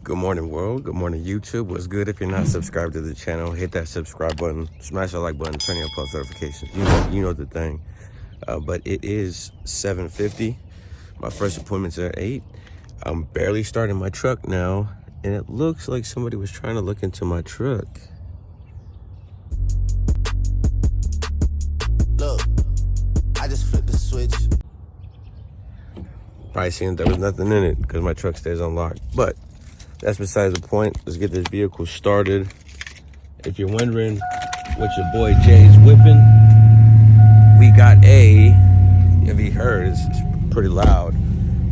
Good morning, world. Good morning, YouTube. What's good? If you're not subscribed to the channel, hit that subscribe button, smash that like button, turn on post notifications. You know the thing. But it is 7:50. My first appointment's at 8. I'm barely starting my truck now, and it looks like somebody was trying to look into my truck. Look, I just flipped the switch. Probably seeing there was nothing in it because my truck stays unlocked. But that's besides the point. Let's get this vehicle started. If you're wondering what your boy Jay's whipping, we got if you heard, it's pretty loud,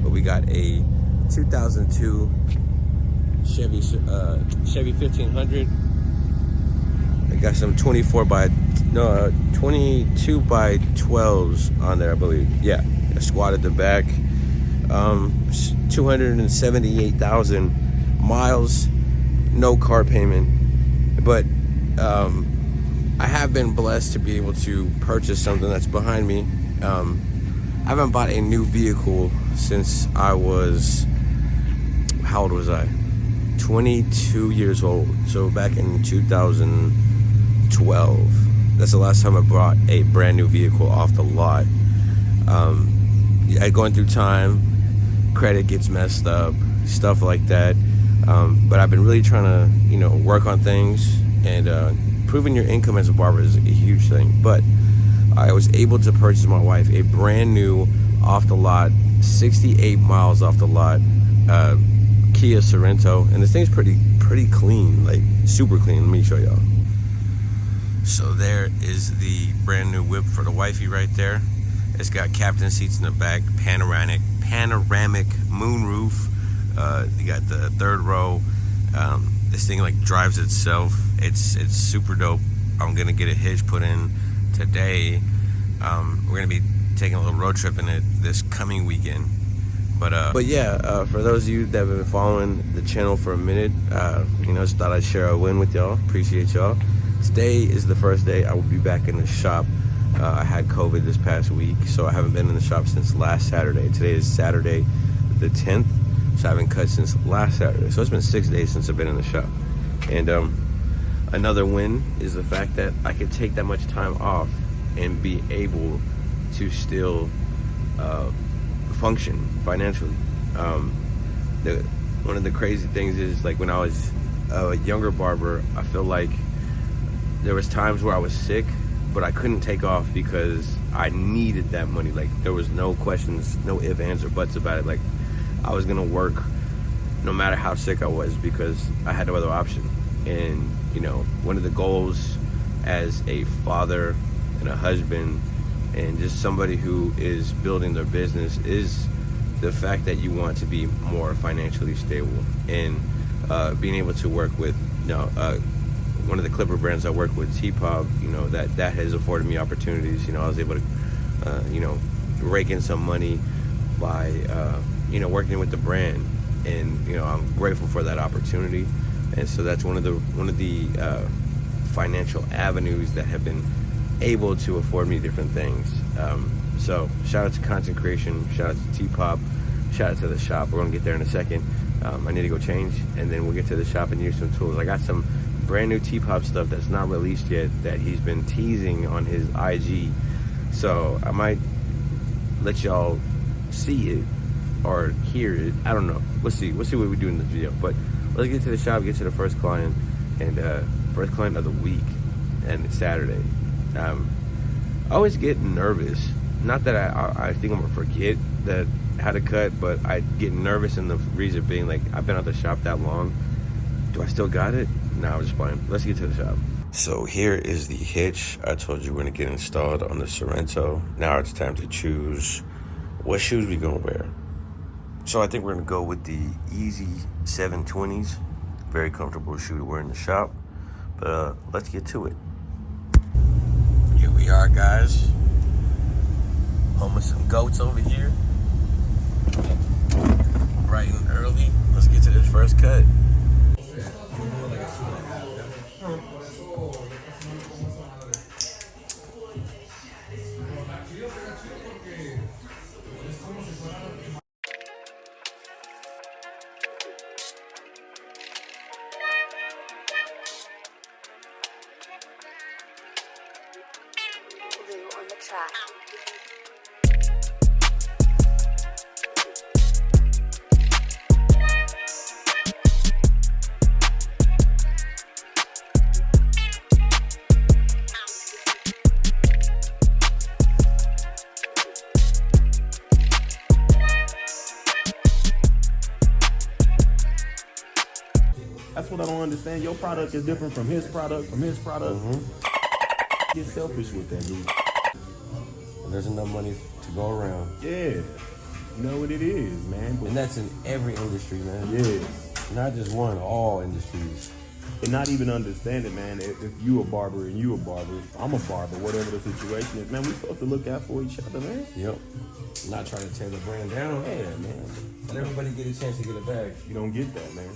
but we got a 2002 Chevy 1500. I got some 22 by 12s on there, I believe. Yeah, I squatted the back. 278,000 miles, no car payment, but I have been blessed to be able to purchase something that's behind me. I haven't bought a new vehicle since I was, how old was I? 22 years old. So back in 2012, that's the last time I bought a brand new vehicle off the lot. Going through time, credit gets messed up, stuff like that. But I've been really trying to, work on things, and proving your income as a barber is a huge thing. But I was able to purchase my wife a brand new off the lot, 68 miles off the lot, Kia Sorento, and this thing's pretty clean, like super clean. Let me show y'all. So there is the brand new whip for the wifey right there. It's got captain seats in the back, panoramic moonroof. You got the third row. This thing like drives itself. It's super dope. I'm gonna get a hitch put in today. We're gonna be taking a little road trip in it this coming weekend. But yeah, for those of you that have been following the channel for a minute, just thought I'd share a win with y'all. Appreciate y'all. Today is the first day I will be back in the shop. I had COVID this past week, so I haven't been in the shop since last Saturday. Today is Saturday the 10th, so I haven't cut since last Saturday. So it's been 6 days since I've been in the shop. And another win is the fact that I could take that much time off and be able to still function financially. One of the crazy things is, like, when I was a younger barber, I feel like there was times where I was sick, but I couldn't take off because I needed that money. Like, there was no questions, no ifs, ands, or buts about it. Like, I was gonna work no matter how sick I was because I had no other option. And, one of the goals as a father and a husband and just somebody who is building their business is the fact that you want to be more financially stable. And being able to work with, one of the clipper brands I work with, TPOB, that has afforded me opportunities. I was able to, rake in some money by, working with the brand, and I'm grateful for that opportunity. And so that's one of the financial avenues that have been able to afford me different things. So shout out to content creation, shout out to TPOB, shout out to the shop. We're gonna get there in a second. I need to go change, and then we'll get to the shop and use some tools. I got some brand new TPOB stuff that's not released yet that he's been teasing on his IG. So I might let y'all see it or hear it. I don't know. We'll see what we do in this video. But let's get to the shop, get to the first client, and first client of the week, and it's Saturday. I always get nervous. Not that I think I'm gonna forget how to cut, but I get nervous in the reason being, like, I've been out the shop that long. Do I still got it? No, I'm just playing. Let's get to the shop. So here is the hitch I told you we're gonna get installed on the Sorento. Now it's time to choose what shoes we gonna wear. So I think we're gonna go with the Easy 720s. Very comfortable shoe to wear in the shop. But let's get to it. Here we are, guys. Home with some goats over here. Bright and early. Let's get to this first cut. That's what I don't understand. Your product is different from his product, Get selfish with that, dude. There's enough money to go around. Yeah. You know what it is, man. And that's in every industry, man. Yeah. Not just one, all industries. And not even understand it, man. If you a barber and you a barber, I'm a barber, whatever the situation is, man, we supposed to look out for each other, man. Yep. Not trying to tear the brand down. Yeah, man. Let everybody get a chance to get a bag. You don't get that, man.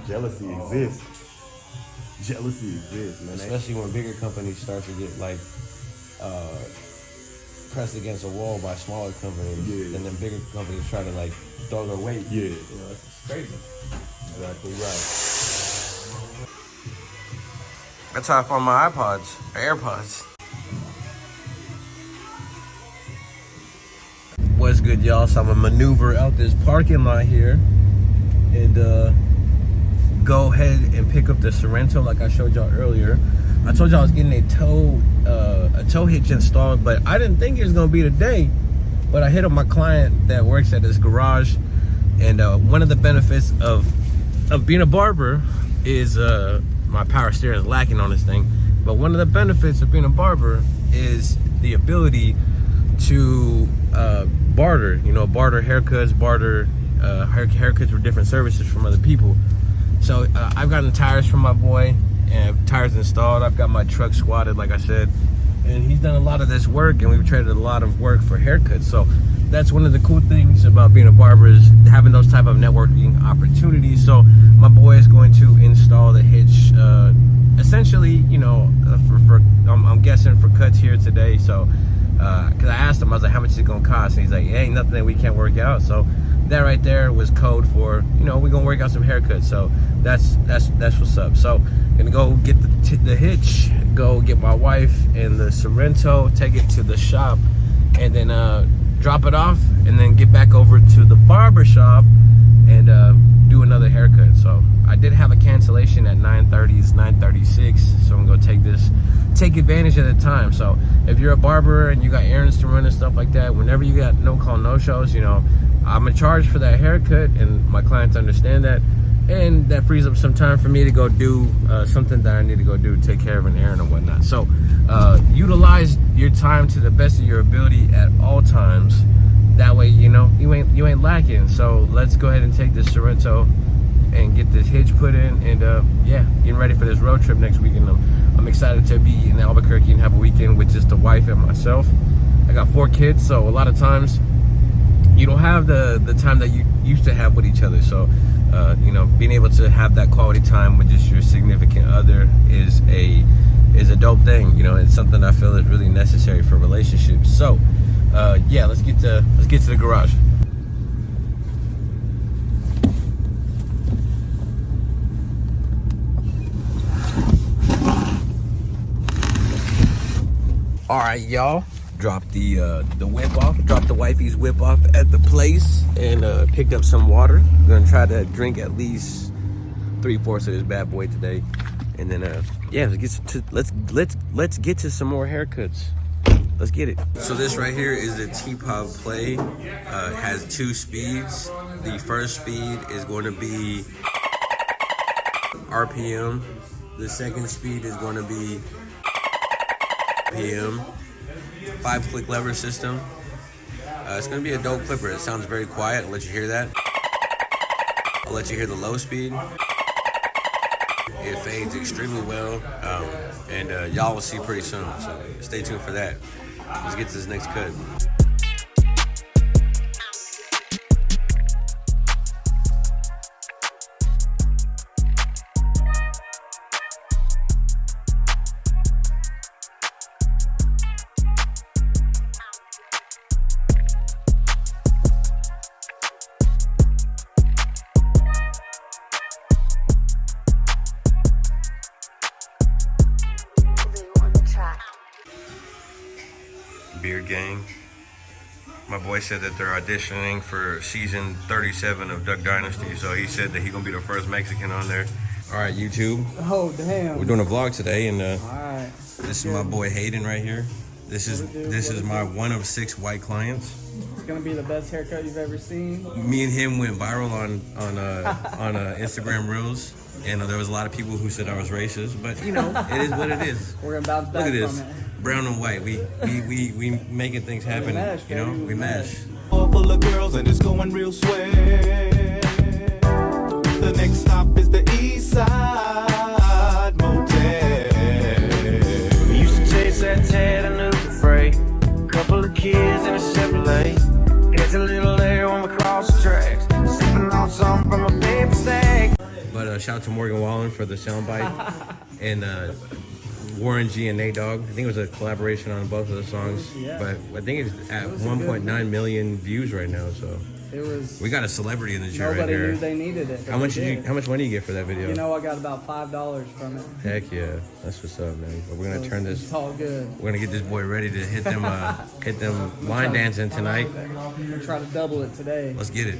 Jealousy exists. Jealousy exists, man. Especially when bigger companies start to get like pressed against a wall by smaller companies, yeah. And then bigger companies try to like throw their weight. Yeah. You know, it's crazy. Exactly right. That's how I found my iPods, or AirPods. What's good, y'all? So I'm gonna maneuver out this parking lot here and go ahead and pick up the Sorrento like I showed y'all earlier. I told y'all I was getting a tow hitch installed, but I didn't think it was gonna be today. But I hit up my client that works at this garage, and one of the benefits of being a barber is my power steering is lacking on this thing. But one of the benefits of being a barber is the ability to barter, barter haircuts, barter haircuts for different services from other people. So I've gotten tires from my boy, and tires installed. I've got my truck squatted, like I said, and he's done a lot of this work, and we've traded a lot of work for haircuts. So that's one of the cool things about being a barber, is having those type of networking opportunities. So my boy is going to install the hitch, essentially, I'm guessing for cuts here today. So because I asked him, I was like, how much is it gonna cost? And he's like, it ain't nothing that we can't work out. So that right there was code for, we're gonna work out some haircuts. So that's what's up. So gonna go get the hitch, go get my wife and the Sorrento, take it to the shop, and then drop it off, and then get back over to the barbershop and do another haircut. So I did have a cancellation at 9:30. It's 9:36, so I'm gonna take advantage of the time. So if you're a barber and you got errands to run and stuff like that, whenever you got no call, no shows, I'm in charge for that haircut, and my clients understand that, and that frees up some time for me to go do something that I need to go do, take care of an errand and whatnot. So utilize your time to the best of your ability at all times. That way, you ain't lacking. So let's go ahead and take this Sorrento and get this hitch put in, and getting ready for this road trip next weekend. I'm excited to be in Albuquerque and have a weekend with just the wife and myself. I got 4 kids, so a lot of times you don't have the time that you used to have with each other. So being able to have that quality time with just your significant other is a dope thing. It's something I feel is really necessary for relationships. So let's get to the garage. All right, y'all. Dropped the whip off. Dropped the wifey's whip off at the place, and picked up some water. I'm gonna try to drink at least 3/4 of this bad boy today, and then let's get to some more haircuts. Let's get it. So this right here is the TPOB Play. Has 2 speeds. The first speed is going to be RPM. The second speed is going to be PM. 5-click lever system. It's going to be a dope clipper. It sounds very quiet. I'll let you hear that. I'll let you hear the low speed. It fades extremely well, and y'all will see pretty soon. So stay tuned for that. Let's get to this next cut. Beard Gang. My boy said that they're auditioning for season 37 of Duck Dynasty, so he said that he's gonna be the first Mexican on there. All right, YouTube. Oh, damn. We're doing a vlog today, and All right. this is my boy Hayden right here. This is my one of 6 white clients. It's gonna be the best haircut you've ever seen. Me and him went viral on Instagram Reels, and there was a lot of people who said I was racist, but you know, it is what it is. We're gonna bounce back Look at from this, it. brown and white. We making things happen. mash, You know, baby, we we mash. Full of girls and it's going real swell. The next stop is the East Side Motel. We used to chase that Chattanooga freight. Couple of kids in a Chevrolet. Gets a little air when we cross the tracks. Sipping on something from a paper sack. But shout out to Morgan Wallen for the soundbite, and Warren G and Nate Dogg. I think it was a collaboration on both of the songs. Yeah. But I think it's at 1.9 million views right now. So It was. we got a celebrity in the chair right Nobody here. knew they needed it. but How much they did did. How much money did you get for that video? You know, I got about $5 from it. Heck yeah, that's what's up, man. But we're gonna turn this. It's all good. We're gonna get this boy ready to hit them line dancing tonight. I'm gonna try to double it today. Let's get it.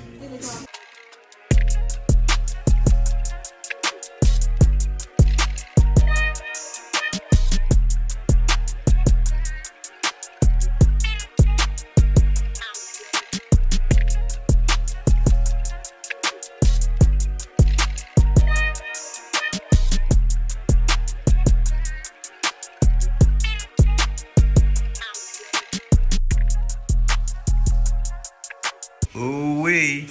Ooh-wee.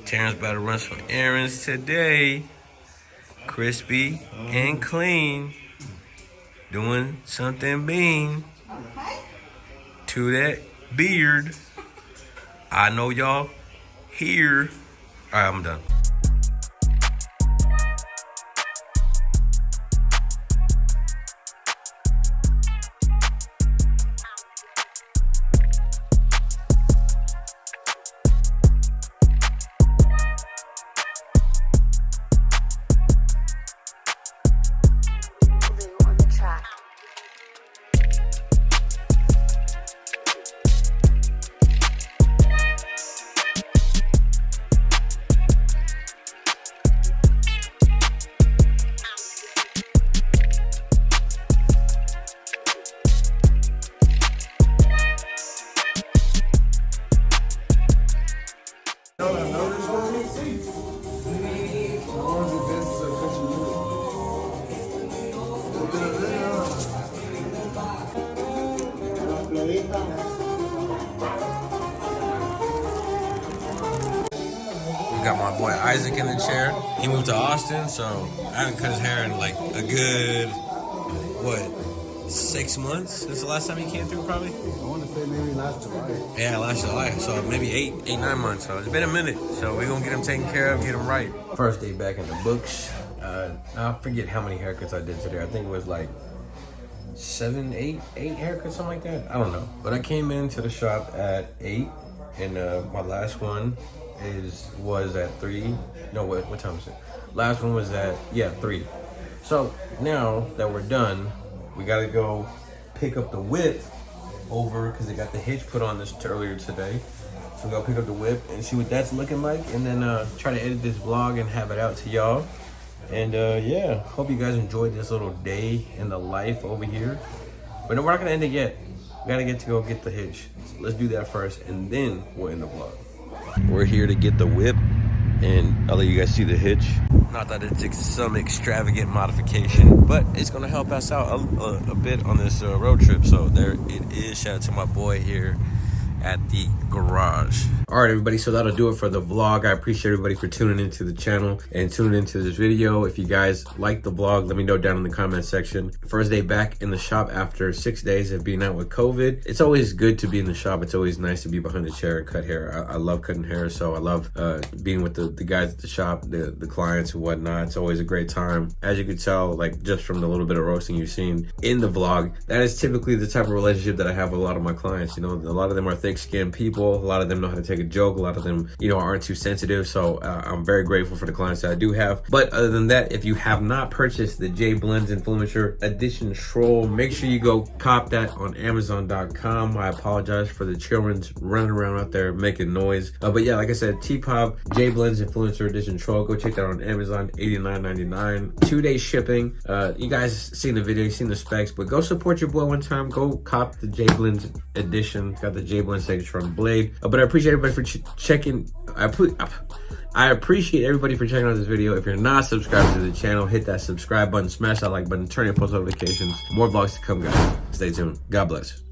Terrence about to run some errands today. Crispy and clean. Doing something mean to that beard. I know y'all here. All right, I'm done. On the track. We got my boy Isaac in the chair. He moved to Austin, so I haven't cut his hair in like a good, 6 months? Since the last time he came through, probably? I want to say maybe last July. Yeah, last July. So maybe 9 months. So it's been a minute. So we're gonna get him taken care of, get him right. First day back in the books. I forget how many haircuts I did today. I think it was like 7, 8 haircuts, something like that. I don't know. But I came into the shop at 8, and my last one was at 3. No, what time is it? Last one was at 3. So now that we're done, we gotta go pick up the whip over because they got the hitch put on this earlier today. So we gotta pick up the whip and see what that's looking like, and then try to edit this vlog and have it out to y'all. And yeah, hope you guys enjoyed this little day in the life over here. But no, we're not gonna end it yet. We gotta get to go get the hitch. So let's do that first, and then we'll end the vlog. We're here to get the whip, and I'll let you guys see the hitch. Not that it's some extravagant modification, but it's gonna help us out a bit on this road trip. So there it is. Shout out to my boy here at the garage. All right, everybody, so that'll do it for the vlog. I appreciate everybody for tuning into the channel and tuning into this video. If you guys like the vlog, let me know down in the comment section. First day back in the shop after 6 days of being out with COVID. It's always good to be in the shop. It's always nice to be behind the chair and cut hair. I love cutting hair, so I love being with the guys at the shop, the clients and whatnot. It's always a great time. As you can tell, like just from the little bit of roasting you've seen in the vlog, that is typically the type of relationship that I have with a lot of my clients. You know, a lot of them are thinking thick-skinned people. A lot of them know how to take a joke. A lot of them, you know, aren't too sensitive. So I'm very grateful for the clients that I do have. But other than that, if you have not purchased the Jayblends Influencer Edition Troll, make sure you go cop that on Amazon.com. I apologize for the children's running around out there making noise. But yeah, like I said, TPOB Jayblends Influencer Edition Troll. Go check that out on Amazon, $89.99. 2-day shipping. You guys seen the video, you seen the specs, but go support your boy one time. Go cop the Jayblends Edition. Got the Jayblends signature on the blade. But I appreciate everybody for checking. I appreciate everybody for checking out this video. If you're not subscribed to the channel, hit that subscribe button, smash that like button, turn your post notifications. More vlogs to come, guys. Stay tuned. God bless.